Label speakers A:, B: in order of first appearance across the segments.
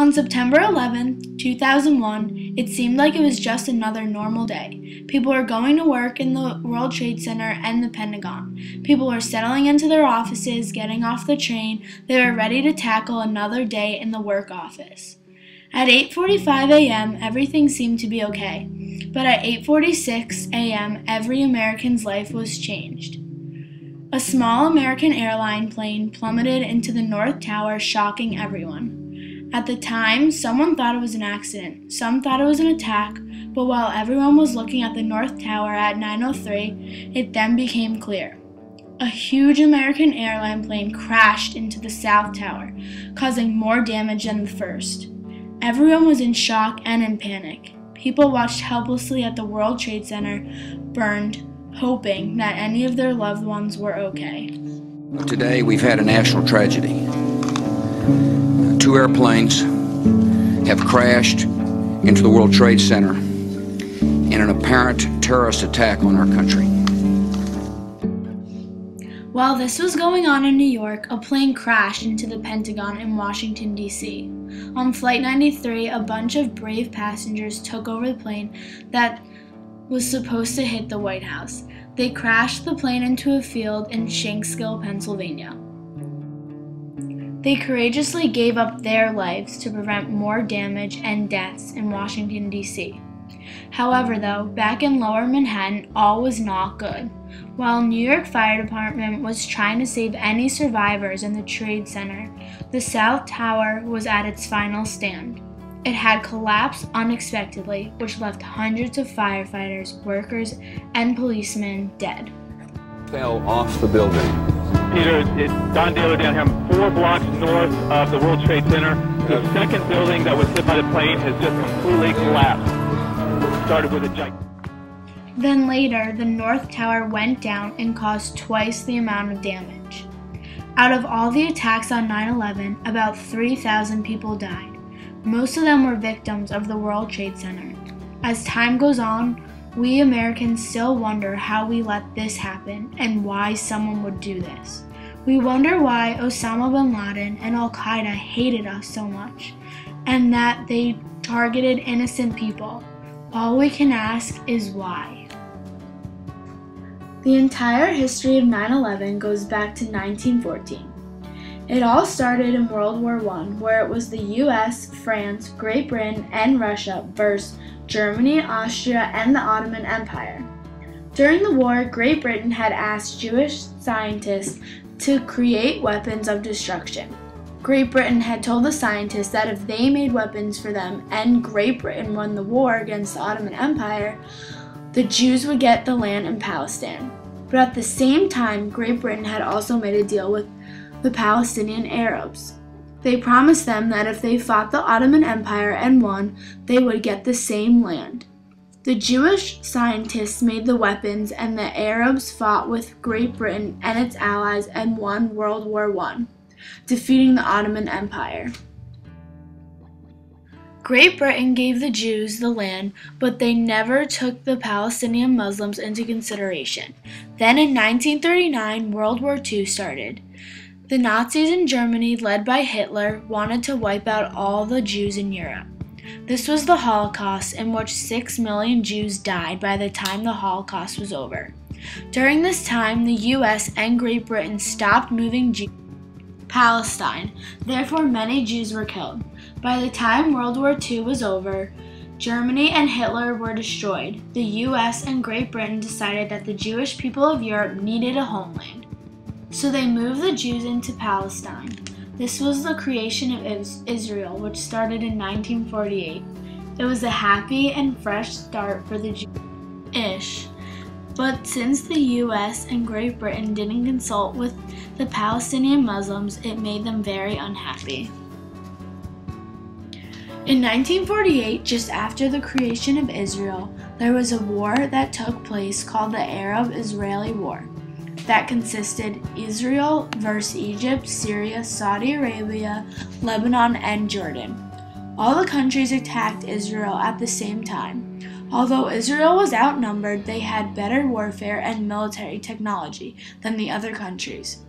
A: On September 11, 2001, it seemed like it was just another normal day. People were going to work in the World Trade Center and the Pentagon. People were settling into their offices, getting off the train. They were ready to tackle another day in the work office. At 8:45 a.m., everything seemed to be okay. But at 8:46 a.m., every American's life was changed. A small American airline plane plummeted into the North Tower, shocking everyone. At the time, someone thought it was an accident, some thought it was an attack, but while everyone was looking at the North Tower at 9:03, it then became clear. A huge American airline plane crashed into the South Tower, causing more damage than the first. Everyone was in shock and in panic. People watched helplessly at the World Trade Center burned, hoping that any of their loved ones were okay.
B: Today we've had a national tragedy. Two airplanes have crashed into the World Trade Center in an apparent terrorist attack on our country.
A: While this was going on in New York, a plane crashed into the Pentagon in Washington, D.C. On Flight 93, a bunch of brave passengers took over the plane that was supposed to hit the White House. They crashed the plane into a field in Shanksville, Pennsylvania. They courageously gave up their lives to prevent more damage and deaths in Washington, D.C. However, though, back in Lower Manhattan, all was not good. While New York Fire Department was trying to save any survivors in the Trade Center, the South Tower was at its final stand. It had collapsed unexpectedly, which left hundreds of firefighters, workers, and policemen dead.
C: Fell off the building.
D: Peter, it's Don Daly down here. 4 blocks north of the World Trade Center. The second building that was hit by the plane has just completely collapsed. It started with a giant.
A: Then later, the North Tower went down and caused twice the amount of damage. Out of all the attacks on 9/11, about 3,000 people died. Most of them were victims of the World Trade Center. As time goes on, we Americans still wonder how we let this happen and why someone would do this. We wonder why Osama bin Laden and Al-Qaeda hated us so much, and that they targeted innocent people. All we can ask is why. The entire history of 9/11 goes back to 1914. It all started in World War I, where it was the US, France, Great Britain, and Russia versus Germany, Austria, and the Ottoman Empire. During the war, Great Britain had asked Jewish scientists to create weapons of destruction. Great Britain had told the scientists that if they made weapons for them and Great Britain won the war against the Ottoman Empire, the Jews would get the land in Palestine. But at the same time, Great Britain had also made a deal with the Palestinian Arabs. They promised them that if they fought the Ottoman Empire and won, they would get the same land. The Jewish scientists made the weapons, and the Arabs fought with Great Britain and its allies and won World War I, defeating the Ottoman Empire. Great Britain gave the Jews the land, but they never took the Palestinian Muslims into consideration. Then in 1939, World War II started. The Nazis in Germany, led by Hitler, wanted to wipe out all the Jews in Europe. This was the Holocaust, in which 6 million Jews died by the time the Holocaust was over. During this time, the US and Great Britain stopped moving Jews to Palestine, therefore many Jews were killed. By the time World War II was over, Germany and Hitler were destroyed. The US and Great Britain decided that the Jewish people of Europe needed a homeland. So they moved the Jews into Palestine. This was the creation of Israel, which started in 1948. It was a happy and fresh start for the Jewish. But since the US and Great Britain didn't consult with the Palestinian Muslims, it made them very unhappy. In 1948, just after the creation of Israel, there was a war that took place called the Arab-Israeli War. That consisted Israel versus Egypt, Syria, Saudi Arabia, Lebanon, and Jordan. All the countries attacked Israel at the same time. Although Israel was outnumbered, they had better warfare and military technology than the other countries.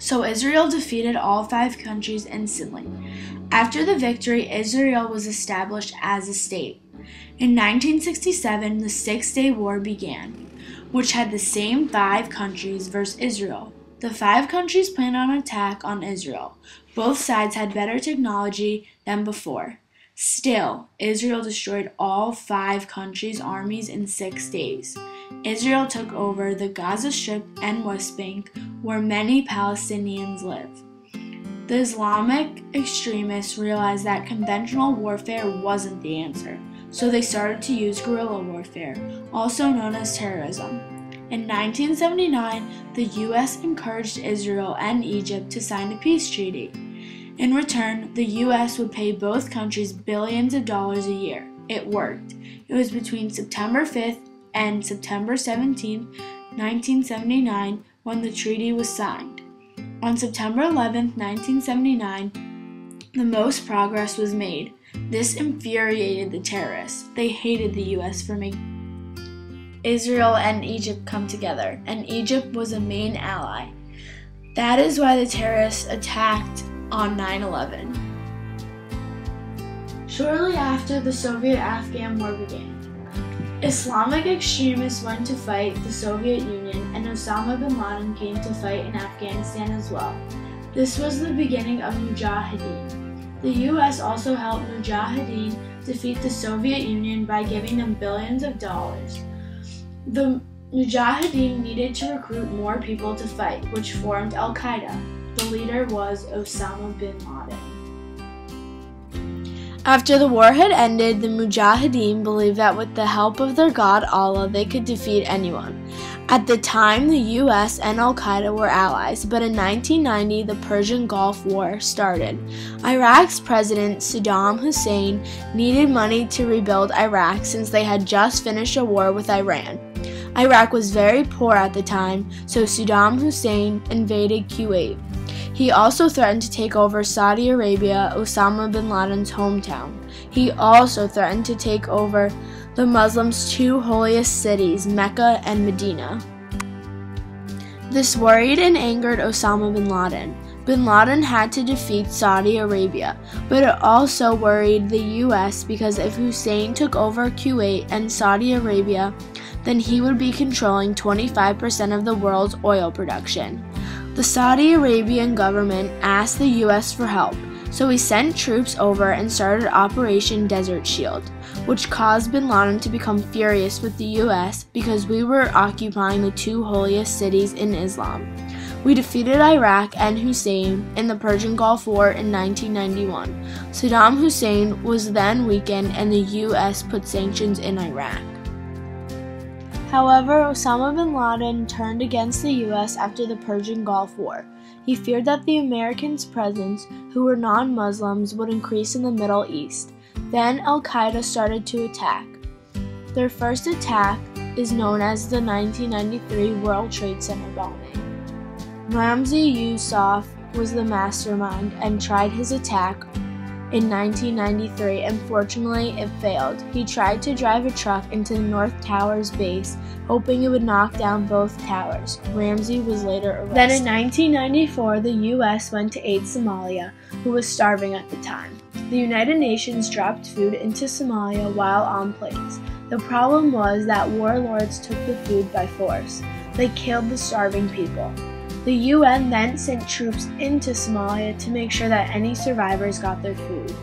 A: So Israel defeated all 5 countries instantly. After the victory, Israel was established as a state. In 1967, the Six-Day War began, which had the same 5 countries versus Israel. The 5 countries planned an attack on Israel. Both sides had better technology than before. Still, Israel destroyed all 5 countries' armies in 6 days. Israel took over the Gaza Strip and West Bank, where many Palestinians live. The Islamic extremists realized that conventional warfare wasn't the answer, so they started to use guerrilla warfare, also known as terrorism. In 1979, the U.S. encouraged Israel and Egypt to sign a peace treaty. In return, the U.S. would pay both countries billions of dollars a year. It worked. It was between September 5th and September 17th, 1979, when the treaty was signed. On September 11th, 1979, the most progress was made. This infuriated the terrorists. They hated the U.S. for making Israel and Egypt come together, and Egypt was a main ally. That is why the terrorists attacked on 9/11. Shortly after, the Soviet-Afghan War began. Islamic extremists went to fight the Soviet Union, and Osama bin Laden came to fight in Afghanistan as well. This was the beginning of Mujahideen. The U.S. also helped Mujahideen defeat the Soviet Union by giving them billions of dollars. The Mujahideen needed to recruit more people to fight, which formed Al-Qaeda. The leader was Osama bin Laden. After the war had ended, the Mujahideen believed that with the help of their god Allah, they could defeat anyone. At the time, the U.S. and Al-Qaeda were allies, but in 1990, the Persian Gulf War started. Iraq's president, Saddam Hussein, needed money to rebuild Iraq since they had just finished a war with Iran. Iraq was very poor at the time, so Saddam Hussein invaded Kuwait. He also threatened to take over Saudi Arabia, Osama bin Laden's hometown. He also threatened to take over the Muslims' 2 holiest cities, Mecca and Medina. This worried and angered Osama bin Laden. Bin Laden had to defeat Saudi Arabia, but it also worried the U.S. because if Hussein took over Kuwait and Saudi Arabia, then he would be controlling 25% of the world's oil production. The Saudi Arabian government asked the U.S. for help, so he sent troops over and started Operation Desert Shield, which caused bin Laden to become furious with the U.S. because we were occupying the 2 holiest cities in Islam. We defeated Iraq and Hussein in the Persian Gulf War in 1991. Saddam Hussein was then weakened and the U.S. put sanctions in Iraq. However, Osama bin Laden turned against the U.S. after the Persian Gulf War. He feared that the Americans' presence, who were non-Muslims, would increase in the Middle East. Then Al-Qaeda started to attack. Their first attack is known as the 1993 World Trade Center bombing. Ramzi Yousaf was the mastermind and tried his attack in 1993, and fortunately it failed. He tried to drive a truck into the North Towers base, hoping it would knock down both towers. Ramzi was later arrested. Then in 1994, the U.S. went to aid Somalia, who was starving at the time. The United Nations dropped food into Somalia while on planes. The problem was that warlords took the food by force. They killed the starving people. The UN then sent troops into Somalia to make sure that any survivors got their food.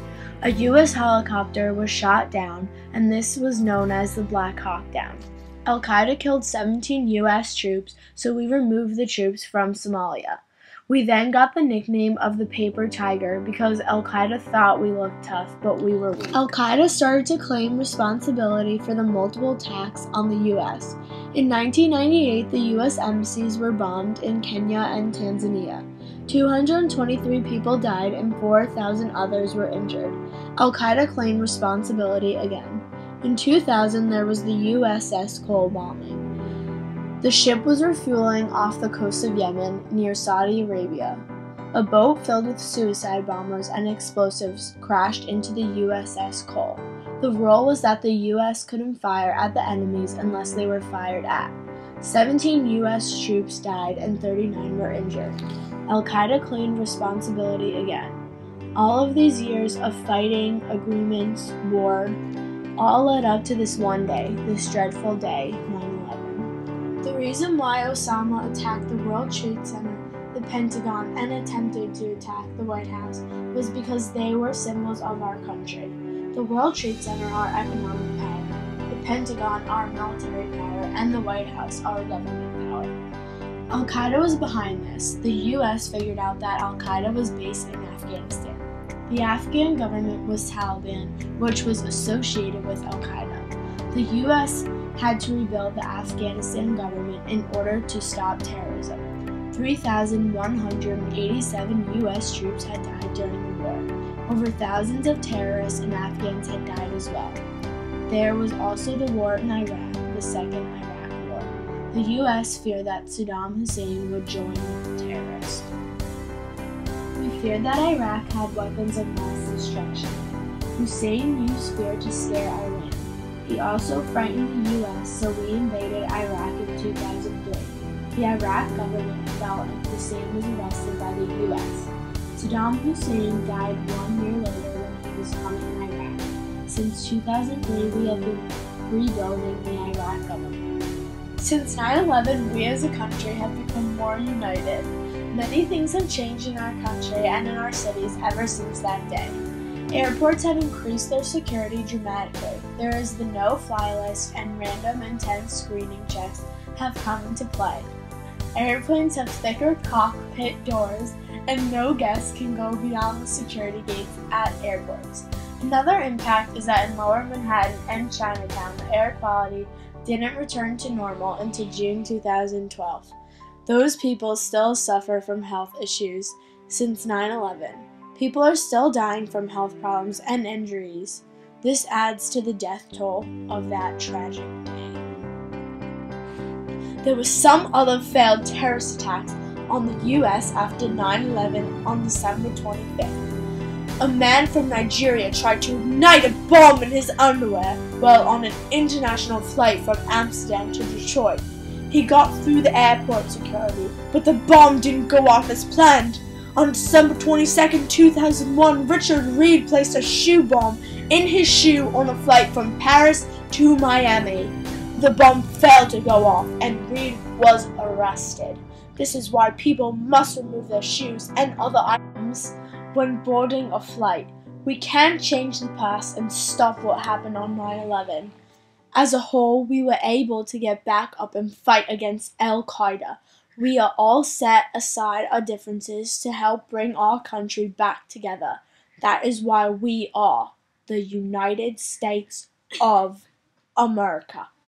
A: A U.S. helicopter was shot down, and this was known as the Black Hawk Down. Al-Qaeda killed 17 U.S. troops, so we removed the troops from Somalia. We then got the nickname of the Paper Tiger because Al-Qaeda thought we looked tough, but we were weak. Al-Qaeda started to claim responsibility for the multiple attacks on the U.S. In 1998, the U.S. embassies were bombed in Kenya and Tanzania. 223 people died and 4,000 others were injured. Al-Qaeda claimed responsibility again. In 2000, there was the USS Cole bombing. The ship was refueling off the coast of Yemen near Saudi Arabia. A boat filled with suicide bombers and explosives crashed into the USS Cole. The rule was that the U.S. couldn't fire at the enemies unless they were fired at. 17 U.S. troops died and 39 were injured. Al-Qaeda claimed responsibility again. All of these years of fighting, agreements, war, all led up to this one day, this dreadful day, 9/11. The reason why Osama attacked the World Trade Center, the Pentagon, and attempted to attack the White House was because they were symbols of our country. The World Trade Center, our economic power, the Pentagon, our military power, and the White House, our government power. Al-Qaeda was behind this. The U.S. figured out that Al-Qaeda was based in Afghanistan. The Afghan government was Taliban, which was associated with Al-Qaeda. The U.S. had to rebuild the Afghanistan government in order to stop terrorism. 3,187 U.S. troops had died during the war. Over thousands of terrorists and Afghans had died as well. There was also the war in Iraq, the Second Iraq War. The U.S. feared that Saddam Hussein would join the terrorists. We feared that Iraq had weapons of mass destruction. Hussein used fear to scare Iran. He also frightened the U.S., so we invaded Iraq in 2003. The Iraq government fell and Hussein was arrested by the U.S. Saddam Hussein died 1 year later when he was hung in Iraq. Since 2003, we have been rebuilding the Iraq government. Since 9/11, we as a country have become more united. Many things have changed in our country and in our cities ever since that day. Airports have increased their security dramatically. There is the no-fly list, and random intense screening checks have come into play. Airplanes have thicker cockpit doors, and no guests can go beyond the security gates at airports. Another impact is that in Lower Manhattan and Chinatown, the air quality didn't return to normal until June 2012. Those people still suffer from health issues since 9/11. People are still dying from health problems and injuries. This adds to the death toll of that tragic day. There was some other failed terrorist attacks on the U.S. after 9/11 on December 25th. A man from Nigeria tried to ignite a bomb in his underwear while on an international flight from Amsterdam to Detroit. He got through the airport security, but the bomb didn't go off as planned. On December 22, 2001, Richard Reed placed a shoe bomb in his shoe on a flight from Paris to Miami. The bomb failed to go off, and Reed was arrested. This is why people must remove their shoes and other items when boarding a flight. We can't change the past and stop what happened on 9/11. As a whole, we were able to get back up and fight against Al-Qaeda. We are all set aside our differences to help bring our country back together. That is why we are the United States of America.